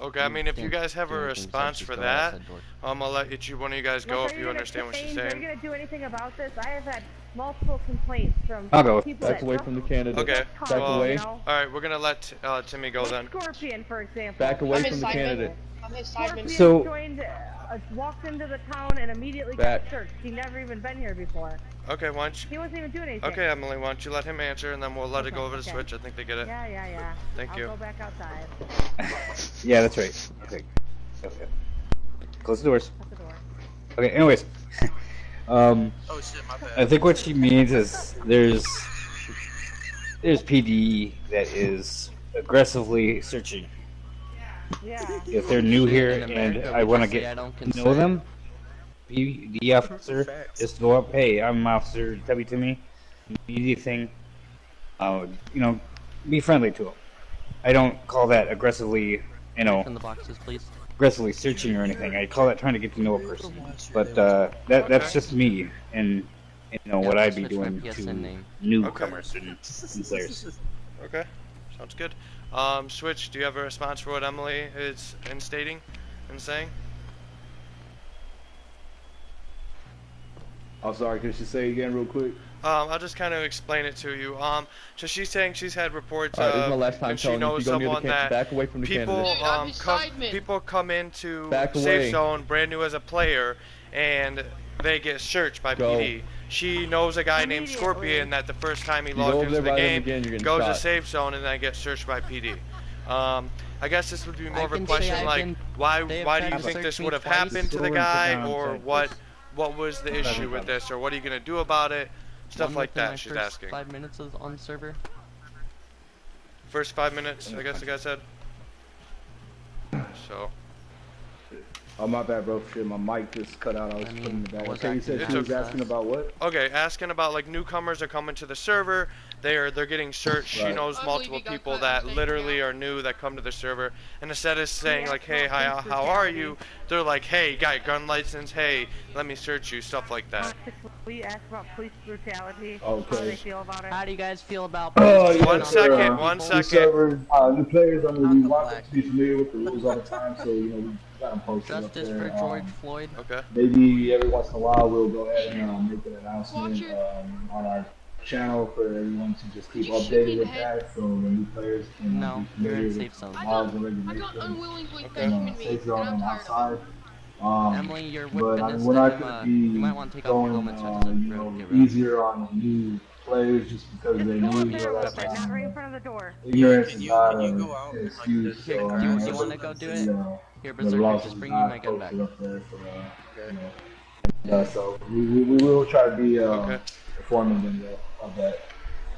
Speaker 1: Okay, I mean, if you guys have a response for that, I'll let one of you guys go if you understand what she's saying.
Speaker 11: Are you going to do anything about this? I have had multiple complaints from people
Speaker 5: back away from the candidate.
Speaker 1: Okay,
Speaker 5: back away.
Speaker 1: Alright, we're going to let Timmy go then.
Speaker 11: Scorpion, for example.
Speaker 5: Back away from the candidate.
Speaker 11: Scorpion joined, walked into the town and immediately got searched. He never even been here before.
Speaker 1: Okay, why don't you...
Speaker 11: He wasn't even doing anything.
Speaker 1: Okay, Emily, why don't you let him answer, and then we'll let it go over the switch. I think they get it.
Speaker 11: Yeah.
Speaker 1: Thank you.
Speaker 11: I'll go back outside.
Speaker 8: Yeah, that's right. Okay. Close the doors.
Speaker 11: Shut the door.
Speaker 8: Okay, anyways.
Speaker 13: Oh shit, my bad.
Speaker 8: I think what she means is there's PD that is aggressively searching.
Speaker 11: Yeah.
Speaker 8: If they're new here and I want to get to know them, the officer just go up, hey, I'm Officer W to me, anything, you know, be friendly to them. I don't call that aggressively, you know,
Speaker 3: in the boxes, please.
Speaker 8: Aggressively searching or anything. I call that trying to get to know a person. But that's just me and you know what I'd be doing to newcomers and players.
Speaker 1: Okay, sounds good. Switch, do you have a response for what Emily is stating and saying?
Speaker 2: I'm sorry, can she say again real quick?
Speaker 1: I'll just kind of explain it to you. So she's saying she's had reports
Speaker 5: Alright, this is my
Speaker 1: of,
Speaker 5: last time
Speaker 1: and she
Speaker 5: telling you, if
Speaker 1: knows
Speaker 5: you go near the
Speaker 1: someone that
Speaker 5: back away from the
Speaker 1: people,
Speaker 5: candidate.
Speaker 1: people come into
Speaker 5: Back
Speaker 1: safe
Speaker 5: away.
Speaker 1: zone brand new as a player, and they get searched by
Speaker 5: Go.
Speaker 1: PD. She knows a guy named Scorpion that the first time he
Speaker 5: You go
Speaker 1: logged
Speaker 5: over
Speaker 1: into
Speaker 5: there
Speaker 1: the
Speaker 5: by them
Speaker 1: game,
Speaker 5: again, you're getting
Speaker 1: goes to
Speaker 5: shot.
Speaker 1: safe zone and then gets searched by PD. I guess this would be more of a
Speaker 3: can
Speaker 1: question
Speaker 3: say I've
Speaker 1: like,
Speaker 3: been-
Speaker 1: why
Speaker 3: they have
Speaker 1: do you
Speaker 3: tried to
Speaker 1: think
Speaker 3: search
Speaker 1: this
Speaker 3: me
Speaker 1: would have
Speaker 3: twice.
Speaker 1: happened to the
Speaker 8: Go and sit
Speaker 1: guy,
Speaker 8: down
Speaker 1: or
Speaker 8: and
Speaker 1: what was the issue with this, or what are you gonna do about it? Stuff
Speaker 3: One
Speaker 1: like
Speaker 3: within my
Speaker 1: that. She's
Speaker 3: first
Speaker 1: asking.
Speaker 3: 5 minutes on server.
Speaker 1: First 5 minutes, I guess the guy said. So.
Speaker 2: Oh, my bad, bro. Shit, my mic just cut out. I was putting it back. Okay, you said she was asking about what?
Speaker 1: Okay, asking about like newcomers are coming to the server. They're getting searched. She
Speaker 2: Right.
Speaker 1: knows multiple people that literally are new that come to the server, and instead of saying like, "Hey, hi, how are you?" they're like, "Hey, got gun license? Hey, let me search you." Stuff like that.
Speaker 11: We asked about police brutality.
Speaker 2: Okay.
Speaker 11: How they feel about it.
Speaker 3: How do you guys feel about
Speaker 2: Oh, yeah,
Speaker 1: One
Speaker 2: sure.
Speaker 1: second, one
Speaker 2: New
Speaker 1: second.
Speaker 2: servers, new players, I mean, we want them to be familiar with the rules all the time, so, you know, we got them posted up
Speaker 3: Justice
Speaker 2: there.
Speaker 3: for George Floyd?
Speaker 1: Okay.
Speaker 2: Maybe every once in a while we'll go ahead and make an announcement on our channel for everyone to just keep updated with that, so the new players can
Speaker 3: No,
Speaker 2: be
Speaker 3: you're in
Speaker 2: familiar
Speaker 3: safe
Speaker 2: with
Speaker 3: zone.
Speaker 2: laws and regulations. Safe zone and outside.
Speaker 3: Emily, you're with
Speaker 2: But
Speaker 3: fitness,
Speaker 2: we're not
Speaker 3: and,
Speaker 2: going to be
Speaker 3: you might want to take off your
Speaker 2: going,
Speaker 3: helmet so it doesn't
Speaker 2: you know,
Speaker 3: get ruined.
Speaker 2: easier on new players just because they're new. You know, that's
Speaker 11: Not right in front of the door.
Speaker 2: ignorance is not an excuse.
Speaker 3: Here,
Speaker 2: So,
Speaker 3: do
Speaker 2: I mean,
Speaker 3: you want to go do it? Here,
Speaker 2: the
Speaker 3: Berserker,
Speaker 2: laws
Speaker 3: just
Speaker 2: is
Speaker 3: bring me
Speaker 2: not
Speaker 3: my gun back.
Speaker 2: posted up there for, you know. So we will try to be informing them of that.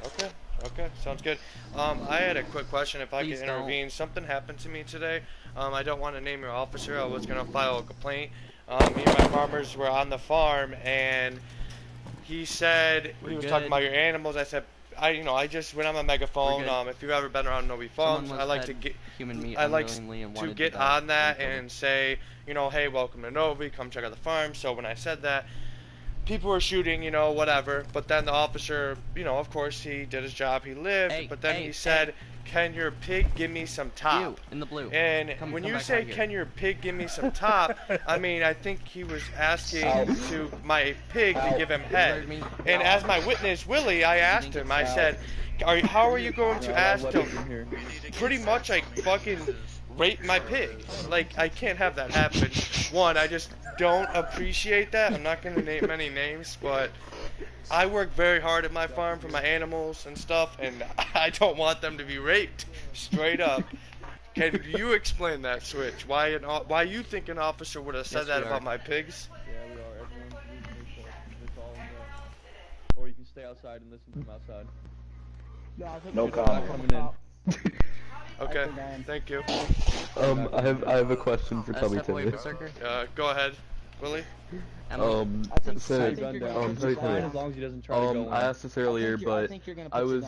Speaker 1: Okay. Okay, sounds good. I had a quick question, if I
Speaker 3: Please
Speaker 1: could
Speaker 3: don't.
Speaker 1: intervene. Something happened to me today. I don't want to name your officer. I was gonna file a complaint. Me and my farmers were on the farm, and he said he was talking
Speaker 3: good.
Speaker 1: about your animals. I said, I just when I'm a megaphone.
Speaker 3: We're good.
Speaker 1: If you've ever been around Novi
Speaker 3: Someone
Speaker 1: Farms,
Speaker 3: was
Speaker 1: I like
Speaker 3: fed
Speaker 1: to get.
Speaker 3: human meat
Speaker 1: I like
Speaker 3: unwillingly and
Speaker 1: to
Speaker 3: wanted
Speaker 1: get
Speaker 3: die
Speaker 1: on that
Speaker 3: from COVID.
Speaker 1: and say, hey, welcome to Novi. Come check out the farm. So when I said that, people were shooting, whatever. But then the officer, of course, he did his job. He lived.
Speaker 3: Hey,
Speaker 1: but then
Speaker 3: hey,
Speaker 1: he said, "Can your pig give me some top?"
Speaker 3: You, in the blue.
Speaker 1: And
Speaker 3: Come
Speaker 1: when you
Speaker 3: back
Speaker 1: say,
Speaker 3: out here.
Speaker 1: "Can your pig give me some top?" I mean, I think he was asking to my pig to give him head. And as my witness, Willie, I asked him. I said, "How are you going to ask to pretty much like fucking rape my pig? Like, I can't have that happen." One, I just don't appreciate that. I'm not going to name any names, but I work very hard at my farm for my animals and stuff, and I don't want them to be raped. Straight up. Can you explain that, Switch? Why you think an officer would have said
Speaker 3: Yes,
Speaker 1: that
Speaker 3: we are.
Speaker 1: about my pigs?
Speaker 5: Yeah, we are. Everyone's using their shorts. It's all in there. Or you can stay outside and listen from outside.
Speaker 2: No
Speaker 5: You're not
Speaker 2: comment.
Speaker 5: coming in.
Speaker 1: Okay, thank you.
Speaker 12: I have a question for Tubby
Speaker 3: Step away,
Speaker 12: Timmy.
Speaker 3: Berserker.
Speaker 1: Go ahead, Willie.
Speaker 12: So,
Speaker 5: Gun
Speaker 12: Tubby
Speaker 5: down. It's
Speaker 12: Timmy.
Speaker 5: fine as long as he doesn't try to go
Speaker 12: I
Speaker 5: in.
Speaker 12: asked this earlier, but I was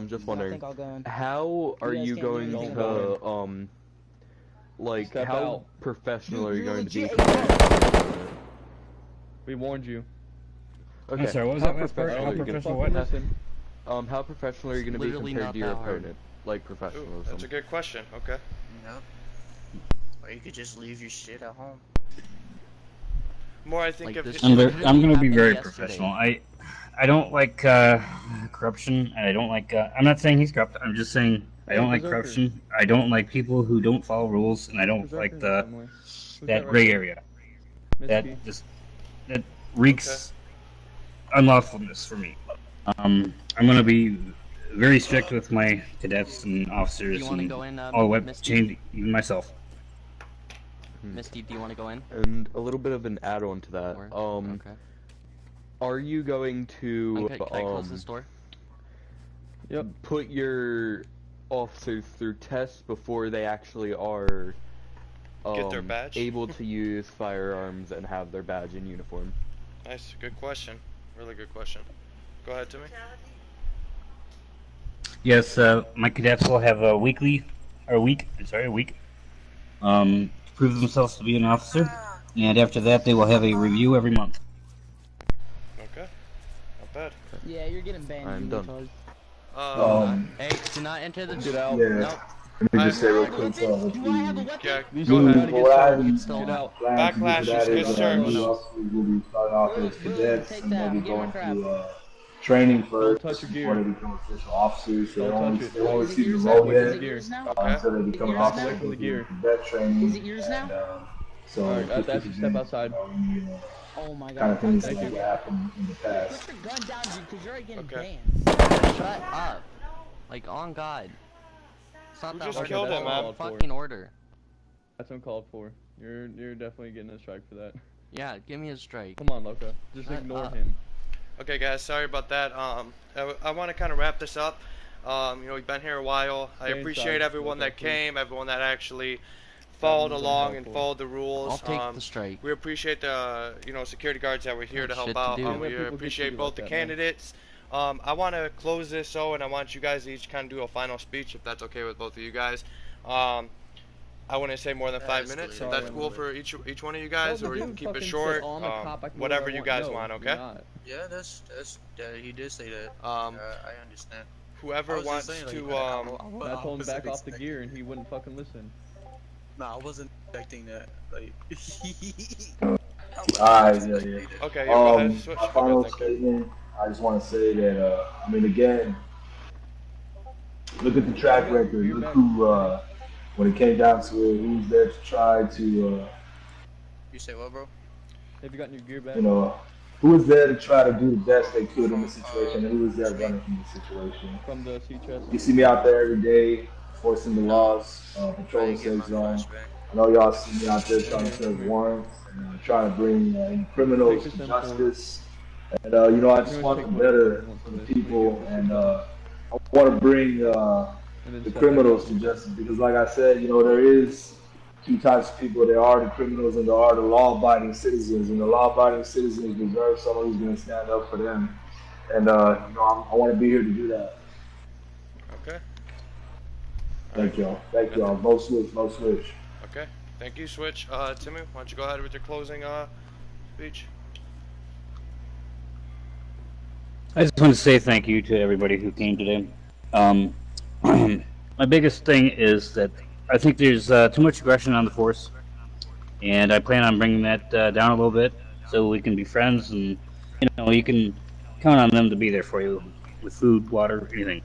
Speaker 12: just wondering, how are you going to like
Speaker 5: Step
Speaker 12: how
Speaker 5: out.
Speaker 12: professional are you going to be?
Speaker 5: We warned you.
Speaker 12: Okay.
Speaker 8: I'm sorry, what was
Speaker 12: how
Speaker 8: that last part?
Speaker 12: professional
Speaker 8: How
Speaker 12: are you gonna-
Speaker 8: professional what?
Speaker 5: Listen.
Speaker 12: How professional are you going to be
Speaker 3: Literally
Speaker 12: compared
Speaker 3: not
Speaker 12: to your
Speaker 3: that hard.
Speaker 12: opponent? Like
Speaker 1: Ooh,
Speaker 12: professionalism.
Speaker 1: that's a good question. Okay.
Speaker 6: Yep. Or you could just leave your shit at home.
Speaker 1: More, I think
Speaker 3: Like
Speaker 1: of
Speaker 3: this
Speaker 1: his-
Speaker 8: I'm
Speaker 3: literally
Speaker 8: going to be
Speaker 3: happened
Speaker 8: very
Speaker 3: yesterday.
Speaker 8: professional. I don't like corruption, and I don't like. I'm not saying he's corrupt. I'm just saying I don't like
Speaker 5: Berserker.
Speaker 8: corruption. I don't like people who don't follow rules, and I don't like
Speaker 5: Berserker's Emily. Who's
Speaker 8: that
Speaker 5: right
Speaker 8: gray
Speaker 5: there?
Speaker 8: area.
Speaker 5: Misty.
Speaker 8: That reeks unlawfulness for me. I'm going to be very strict with my cadets and officers
Speaker 3: You wanna
Speaker 8: and
Speaker 3: go in,
Speaker 8: all the way
Speaker 3: Misty?
Speaker 8: change, even myself.
Speaker 3: Misty, do you want to go in?
Speaker 12: And a little bit of an add-on to that.
Speaker 3: Okay.
Speaker 12: Are you going to
Speaker 3: Can I close this door?
Speaker 5: Yep.
Speaker 12: put your officers through tests before they actually are
Speaker 1: Get their badge?
Speaker 12: able to use firearms and have their badge and uniform?
Speaker 1: Nice, good question. Really good question. Go ahead, Timmy.
Speaker 8: Yes, my cadets will have a week, to prove themselves to be an officer, and after that they will have a review every month.
Speaker 1: Okay. Not bad.
Speaker 14: Yeah, you're getting banned.
Speaker 12: I'm
Speaker 14: you
Speaker 12: done.
Speaker 14: retard.
Speaker 3: Hey, do not enter the...
Speaker 5: Get out.
Speaker 2: Yeah.
Speaker 3: Nope.
Speaker 2: Let me just say real quick,
Speaker 14: Do I have a weapon?
Speaker 1: Yeah,
Speaker 5: You
Speaker 1: go
Speaker 5: still
Speaker 1: ahead.
Speaker 5: gotta get
Speaker 2: what I
Speaker 5: started.
Speaker 3: It's still
Speaker 5: Get out.
Speaker 2: plan to do
Speaker 1: Backlash
Speaker 2: for that
Speaker 1: is
Speaker 2: is
Speaker 1: good search.
Speaker 2: new officers will be starting off as cadets,
Speaker 14: Take
Speaker 2: and
Speaker 14: that,
Speaker 2: they'll be
Speaker 14: give him
Speaker 2: going
Speaker 14: crap.
Speaker 2: through training first
Speaker 5: touch your
Speaker 2: before
Speaker 5: gear.
Speaker 2: they become official officers. So
Speaker 5: Don't touch it.
Speaker 2: they won't receive the
Speaker 5: Back
Speaker 2: role
Speaker 5: away
Speaker 2: yet
Speaker 5: from the gear.
Speaker 2: until they become an
Speaker 5: Back
Speaker 2: officer.
Speaker 5: away from the gear.
Speaker 2: Vet training.
Speaker 14: Is it yours now?
Speaker 2: So
Speaker 5: Alright, I have to ask you to step outside.
Speaker 14: Oh my god.
Speaker 2: Kind of things
Speaker 5: Thank
Speaker 2: that
Speaker 5: you.
Speaker 2: happened in the past.
Speaker 14: Put your gun down, dude, because you're already getting
Speaker 1: Okay.
Speaker 14: banned.
Speaker 3: Shut up. Like, on God. It's not
Speaker 1: Who
Speaker 3: that
Speaker 1: just
Speaker 3: hard.
Speaker 1: killed
Speaker 3: That's
Speaker 1: him,
Speaker 3: a
Speaker 1: man?
Speaker 3: fucking order.
Speaker 5: That's uncalled for. You're definitely getting a strike for that.
Speaker 3: Yeah, give me a strike.
Speaker 5: Come on, Loco. Just
Speaker 3: Shut
Speaker 5: ignore
Speaker 3: up.
Speaker 5: him.
Speaker 1: Okay, guys, sorry about that. I want to kind of wrap this up. You know, we've been here a while. I
Speaker 5: Stay
Speaker 1: appreciate
Speaker 5: inside.
Speaker 1: everyone
Speaker 5: Okay,
Speaker 1: that
Speaker 5: please.
Speaker 1: came, everyone that actually followed
Speaker 5: Everyone's
Speaker 1: along
Speaker 5: uncalled
Speaker 1: and
Speaker 5: for.
Speaker 1: followed the rules.
Speaker 3: I'll take the strike.
Speaker 1: We appreciate the security guards that were here to
Speaker 3: Got
Speaker 1: help
Speaker 3: shit to
Speaker 1: out.
Speaker 3: do.
Speaker 5: Let
Speaker 1: We
Speaker 5: people get to
Speaker 1: appreciate
Speaker 5: you
Speaker 1: both
Speaker 5: like
Speaker 1: the
Speaker 5: that, man.
Speaker 1: candidates. I want to close this and I want you guys to each kind of do a final speech if that's okay with both of you guys. I wouldn't say more than 5 minutes. If that's cool for each one of you guys, or you can keep it short. Whatever you guys want, okay?
Speaker 13: Yeah, that's he did say that. I understand.
Speaker 1: Whoever
Speaker 13: I was just
Speaker 1: wants
Speaker 13: saying,
Speaker 1: to
Speaker 5: I told him back off the gear and he wouldn't fucking listen.
Speaker 13: Nah, I wasn't expecting that. Like,
Speaker 2: Alright, yeah.
Speaker 1: Okay, go ahead. Switch.
Speaker 2: My final statement, I just want to say that, I mean, again, look at the track record. Look who, when it came down to it, who's there to try to,
Speaker 13: you say what, bro?
Speaker 5: Have you gotten your gear back?
Speaker 2: you know, who was there to try to do the best they could in the situation, and who was there running from the situation.
Speaker 5: From the sea chest.
Speaker 2: You see me out there every day, enforcing the laws, patrolling the safe zone. I know y'all see me out there trying to serve warrants, and trying to bring any criminals to justice. And, you know, I just want the better for the people, and I want to bring the criminals to justice, because like I said, you know, there is two types of people. There are the criminals and there are the law-abiding citizens, and the law-abiding citizens deserve someone who's going to stand up for them. And, you know, I want to be here to do that.
Speaker 1: Okay.
Speaker 2: Thank y'all. Thank y'all. No switch. No switch.
Speaker 1: Okay. Thank you, Switch. Timmy, why don't you go ahead with your closing speech?
Speaker 8: I just want to say thank you to everybody who came today. My biggest thing is that I think there's too much aggression on the force, and I plan on bringing that down a little bit so we can be friends, and you know, you can count on them to be there for you with food, water, anything.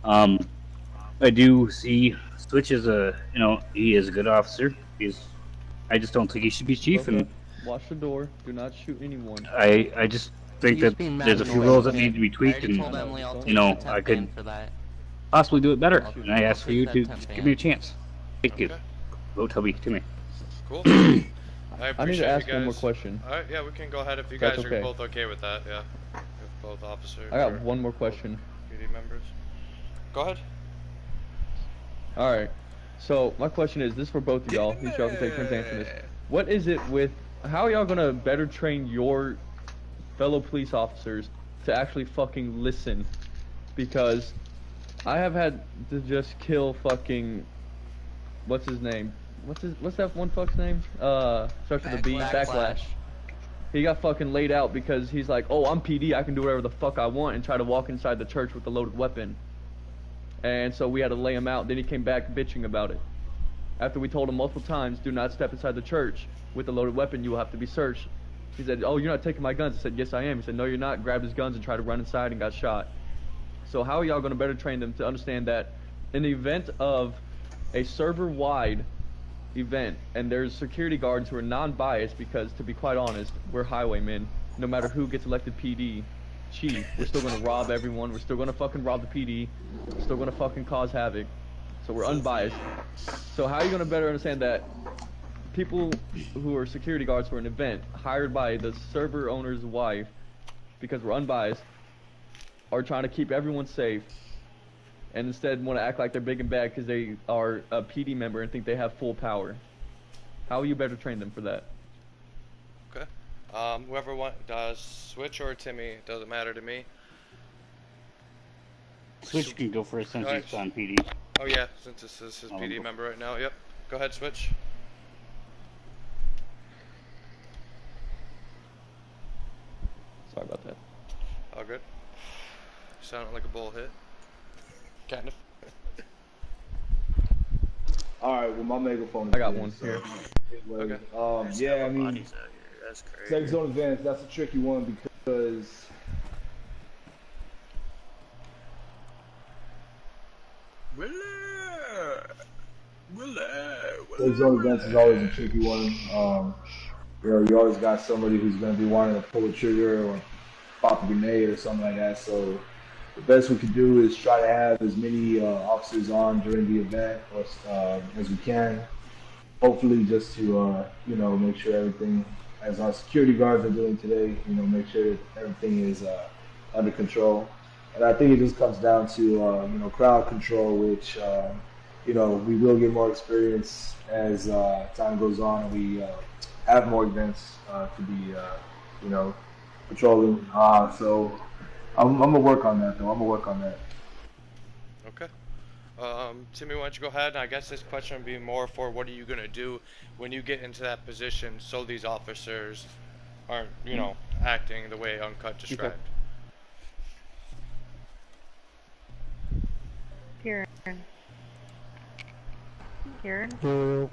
Speaker 8: I do see Switch as he is a good officer. I just don't think he should be chief, and
Speaker 5: Watch the door. Do not shoot anyone.
Speaker 8: I just think that there's a few rules that need to be tweaked, and you know, I could possibly do it better. And I ask for you to give me a chance. Thank you. Vote Toby to me.
Speaker 1: Cool.
Speaker 5: I need to ask one more question.
Speaker 1: Alright, yeah, we can go ahead if you
Speaker 5: That's
Speaker 1: guys
Speaker 5: okay.
Speaker 1: are both okay with that, yeah. If both officers
Speaker 5: I got
Speaker 1: or
Speaker 5: one more question.
Speaker 1: PD members. Go ahead.
Speaker 5: Alright. So, my question is, this is for both of y'all. Each y'all can take turns answering this. What is it with... How are y'all gonna better train your fellow police officers to actually fucking listen? Because I have had to just kill fucking... What's his name? What's that one fuck's name? Starts with a B. Backlash. He got fucking laid out because he's like, oh, I'm PD, I can do whatever the fuck I want, and try to walk inside the church with a loaded weapon. And so we had to lay him out. Then he came back bitching about it. After we told him multiple times, do not step inside the church with a loaded weapon, you will have to be searched. He said, oh, you're not taking my guns. I said, yes, I am. He said, no, you're not. Grabbed his guns and tried to run inside and got shot. So how are y'all going to better train them to understand that in the event of a server-wide event, and there's security guards who are non-biased, because to be quite honest, we're highwaymen. No matter who gets elected PD chief, we're still gonna rob everyone. We're still gonna fucking rob the PD. We're still gonna fucking cause havoc. So we're unbiased. So how are you gonna better understand that people who are security guards for an event hired by the server owner's wife, because we're unbiased, are trying to keep everyone safe, and instead want to act like they're big and bad because they are a PD member and think they have full power? How will you better train them for that?
Speaker 1: Okay. Whoever does Switch or Timmy, it doesn't matter to me.
Speaker 8: Switch can go first since he's on PD.
Speaker 1: Oh yeah, since this is his PD member right now. Yep. Go ahead, Switch.
Speaker 5: Sorry about that.
Speaker 1: All good. Sounded like a bull hit. Kind of.
Speaker 2: Alright, well, my megaphone is
Speaker 5: I got
Speaker 2: dead,
Speaker 5: one
Speaker 2: so
Speaker 5: here.
Speaker 2: anyway,
Speaker 1: Okay.
Speaker 2: yeah, I mean,
Speaker 13: That's crazy.
Speaker 2: safe zone advance, that's a tricky one because Those zone events is always a tricky one. You know, you always got somebody who's going to be wanting to pull a trigger or pop a grenade or something like that. So the best we can do is try to have as many officers on during the event as we can. Hopefully, just to you know, make sure everything, as our security guards are doing today, you know, make sure that everything is under control. And I think it just comes down to you know, crowd control, which you know, we will get more experience as time goes on and we have more events to be you know, patrolling. So I'm gonna work on that though. I'm gonna work on that.
Speaker 1: Okay. Timmy, why don't you go ahead? I guess this question would be more for what are you gonna do when you get into that position, so these officers aren't, you know, acting the way Uncut described.
Speaker 11: Kieran. Kieran?
Speaker 15: No.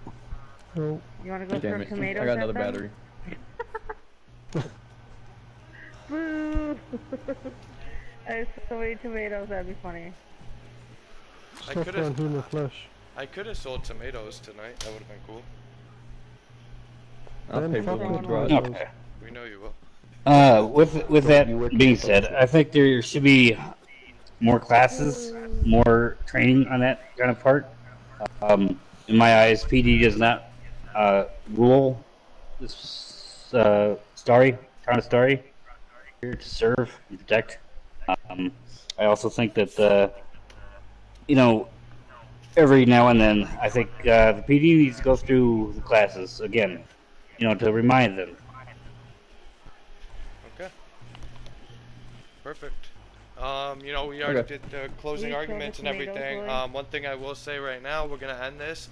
Speaker 11: You want to go
Speaker 5: Damn
Speaker 11: throw
Speaker 5: it.
Speaker 11: tomatoes
Speaker 5: I got
Speaker 11: at
Speaker 5: another
Speaker 11: them?
Speaker 5: battery.
Speaker 11: Boo! I have so many tomatoes, that'd be funny.
Speaker 15: Stuff on human flesh.
Speaker 1: I could have sold tomatoes tonight. That would have been cool.
Speaker 5: I'll pay for
Speaker 15: fucking
Speaker 5: those.
Speaker 8: Okay.
Speaker 1: We know you will.
Speaker 8: With that being said, I think there should be more classes, more training on that kind of part. In my eyes, PD does not rule this story, kind of story, here to serve and protect. I also think that you know, every now and then, I think the PD needs to go through the classes again, you know, to remind them.
Speaker 1: Okay. Perfect. You know, we already did the closing arguments and everything. One thing I will say right now, we're gonna end this.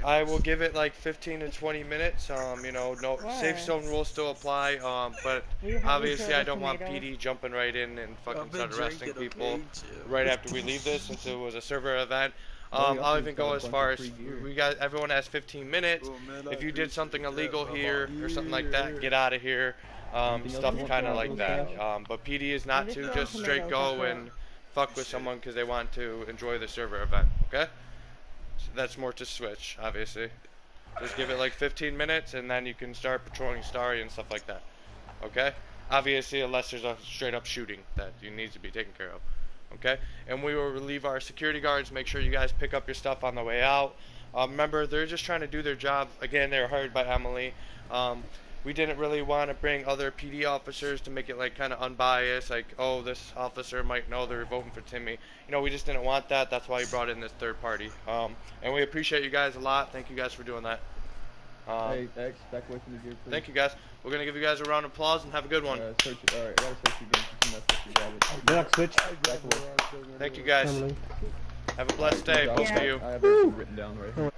Speaker 1: I will give it like 15 to 20 minutes. You know, no safe zone rules still apply. But obviously I don't want PD jumping right in and fucking start arresting people right after we leave this, since it was a server event. I'll even go as far as everyone has 15 minutes. If you did something illegal here or something like that, get out of here. Stuff kind of like that. But PD is not to just straight go and fuck with someone because they want to enjoy the server event. Okay? So that's more to switch, obviously. Just give it like 15 minutes and then you can start patrolling Starry and stuff like that. Okay? Obviously, unless there's a straight up shooting that needs to be taken care of. Okay? And we will relieve our security guards. Make sure you guys pick up your stuff on the way out. Remember, they're just trying to do their job. Again, they were hired by Emily. We didn't really want to bring other PD officers to make it like kind of unbiased, like, oh, this officer might know they're voting for Timmy. You know, we just didn't want that. That's why we brought in this third party. And we appreciate you guys a lot. Thank you guys for doing that.
Speaker 5: Hey, X, back away from the gear, please.
Speaker 1: Thank you guys. We're going to give you guys a round of applause and have a good one.
Speaker 5: Alright, I gotta search you again. You messed up your job.
Speaker 8: Good luck, Switch.
Speaker 5: Back away.
Speaker 1: Thank you guys. Have a blessed day, both of you.
Speaker 5: I have everything written down right here.